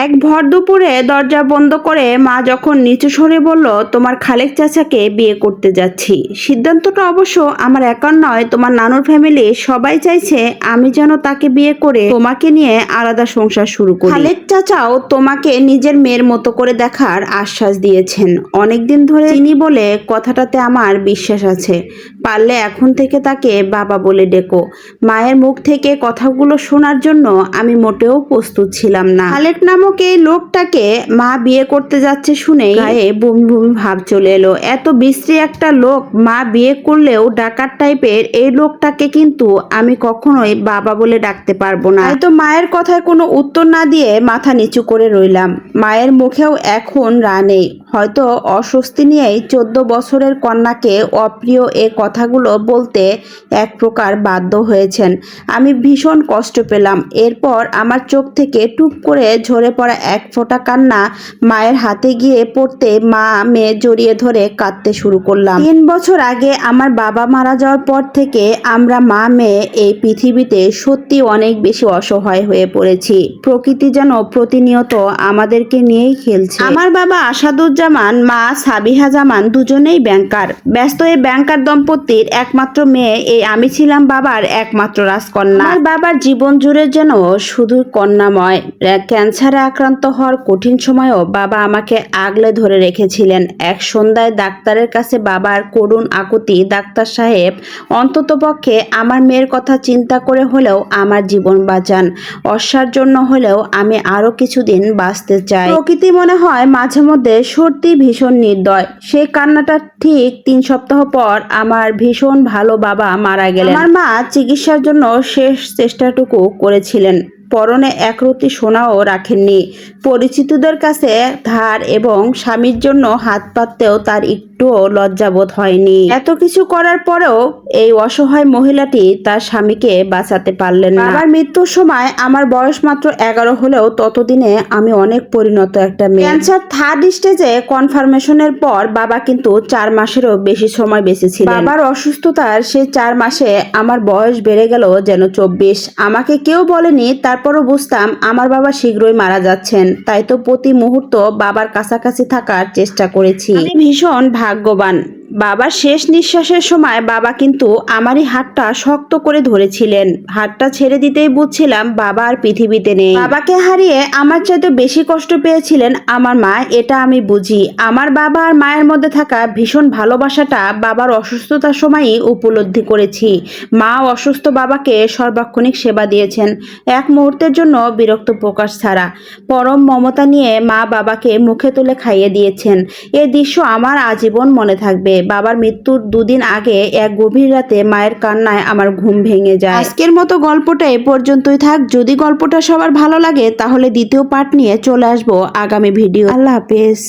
এক ভর দুপুরে দরজা বন্ধ করে মা যখন নিচু স্বরে বলল, তোমার খালেক চাচাকে বিয়ে করতে যাচ্ছি। সিদ্ধান্তটা অবশ্য আমার একার নয়, তোমার নানুর ফ্যামিলি সবাই চাইছে আমি যেন তাকে বিয়ে করে তোমাকে নিয়ে আলাদা সংসার শুরু করি। খালেক চাচাও তোমাকে নিজের মেয়ের মতো করে দেখার আশ্বাস দিয়েছেন। অনেকদিন ধরে চিনি বলে কথাটাতে আমার বিশ্বাস আছে। পারলে এখন থেকে তাকে বাবা বলে ডেকো। মায়ের মুখ থেকে কথাগুলো শোনার জন্য আমি মোটেও প্রস্তুত ছিলাম না। খালেক নামক এই লোকটাকে মা বিয়ে করতে যাচ্ছে শুনে গায়ে বমি বমি ভাব চলে এলো। এত বিশ্রী একটা লোক মা বিয়ে করলেও ডাকাত টাইপের এই লোকটাকে কিন্তু আমি কখনোই বাবা বলে ডাকতে পারবো না। হয়তো মায়ের কথায় কোনো উত্তর না দিয়ে মাথা নিচু করে রইলাম। মায়ের মুখেও এখন রা নেই। হয়তো অস্বস্তি নিয়েই 14 বছরের কন্যাকে অপ্রিয় এ কথাগুলো বলতে এক প্রকার বাধ্য হয়েছেন। আমি ভীষণ কষ্ট পেলাম। এরপর আমার চোখ থেকে টুপ করে ঝরে পড়া এক ফোঁটা কান্না মায়ের হাতে গিয়ে পড়তে মা মেয়ে জড়িয়ে ধরে কাঁদতে শুরু করলাম। 3 বছর আগে আমার বাবা মারা যাওয়ার পর থেকে আমরা মা মেয়ে এই পৃথিবীতে সত্যি অনেক বেশি অসহায় হয়ে পড়েছি। প্রকৃতি যেন প্রতিনিয়ত আমাদেরকে নিয়েই খেলছে। আমার বাবা আসাদুজ্জামান, মা সাবিহা জামান দুজনেই ব্যাংকার। ব্যস্ত এই ব্যাংকার দম্পতির একমাত্র মেয়ে এই আমি ছিলাম বাবার একমাত্র রাজকন্যা। আমার বাবার জীবন জুড়ে যেন শুধু কন্যাময়। ক্যান্সারে আক্রান্ত হওয়ার কঠিন সময়েও বাবা আমাকে আগলে ধরে রেখেছিলেন। এক সন্ধ্যায় ডাক্তারের কাছে বাবার করুণ আকুতি, ডাক্তার সাহেব অন্ততপক্ষে আমার মেয়ের কথা চিন্তা করে হলেও আমার জীবন বাঁচান। অস্যার জন্য হলেও আমি আরো কিছুদিন বাঁচতে চাই। প্রকৃতি মনে হয় মাঝে মধ্যে সত্যি ভীষণ নির্দয়। সেই কান্নাটা ঠিক 3 সপ্তাহ পর আমার ভীষণ ভালো বাবা মারা গেলেন। আমার মা চিকিৎসার জন্য শেষ চেষ্টাটুকু করেছিলেন। পরনে একরত্তি সোনাও রাখেননি। পরিচিতদের কাছে ধার এবং স্বামীর জন্য হাত পাততেও তার একটুও লজ্জাবোধ হয়নি। এত কিছু করার পরেও এই অসহায় মহিলাটি তার স্বামীকে বাঁচাতে পারলেন না। বাবার মৃত্যুর সময় আমার বয়স মাত্র 11 হলেও ততদিনে আমি অনেক পরিণত একটা মেয়ে। ক্যান্সার 3rd স্টেজে কনফার্মেশনের পর বাবা কিন্তু 4 মাসেরও বেশি সময় বেঁচেছিলেন। বাবার অসুস্থতার সেই 4 মাসে আমার বয়স বেড়ে গেল যেন 24। আমাকে কেউ বলেনি, তারপরও বুঝতাম আমার বাবা শীঘ্রই মারা যাচ্ছেন। তাই তো প্রতি মুহূর্ত বাবার কাছাকাছি থাকার চেষ্টা করেছি। আমি ভীষণ ভাগ্যবান। বাবার শেষ নিঃশ্বাসের সময় বাবা কিন্তু আমারই হাতটা শক্ত করে ধরেছিলেন। হাতটা ছেড়ে দিতেই বুঝছিলাম বাবা আর পৃথিবীতে নেই। বাবাকে হারিয়ে আমার চাইতে বেশি কষ্ট পেয়েছিলেন আমার মা, এটা আমি বুঝি। আমার বাবা আর মায়ের মধ্যে থাকা ভীষণ ভালোবাসাটা বাবার অসুস্থতার সময়ই উপলব্ধি করেছি। মা অসুস্থ বাবাকে সর্বাক্ষণিক সেবা দিয়েছেন, এক মুহূর্তের জন্য বিরক্ত প্রকাশ ছাড়া। পরম মমতা নিয়ে মা বাবাকে মুখে তুলে খাইয়ে দিয়েছেন। এই দৃশ্য আমার আজীবন মনে থাকবে। বাবার মৃত্যুর 2 দিন আগে এক গভীর রাতে মায়ের কান্নায় আমার ঘুম ভেঙে যায়। আজকের মতো গল্পটা এ পর্যন্তই থাক। যদি গল্পটা সবার ভালো লাগে তাহলে দ্বিতীয় পার্ট নিয়ে চলে আসবো আগামী ভিডিও। আল্লাহ হাফেজ।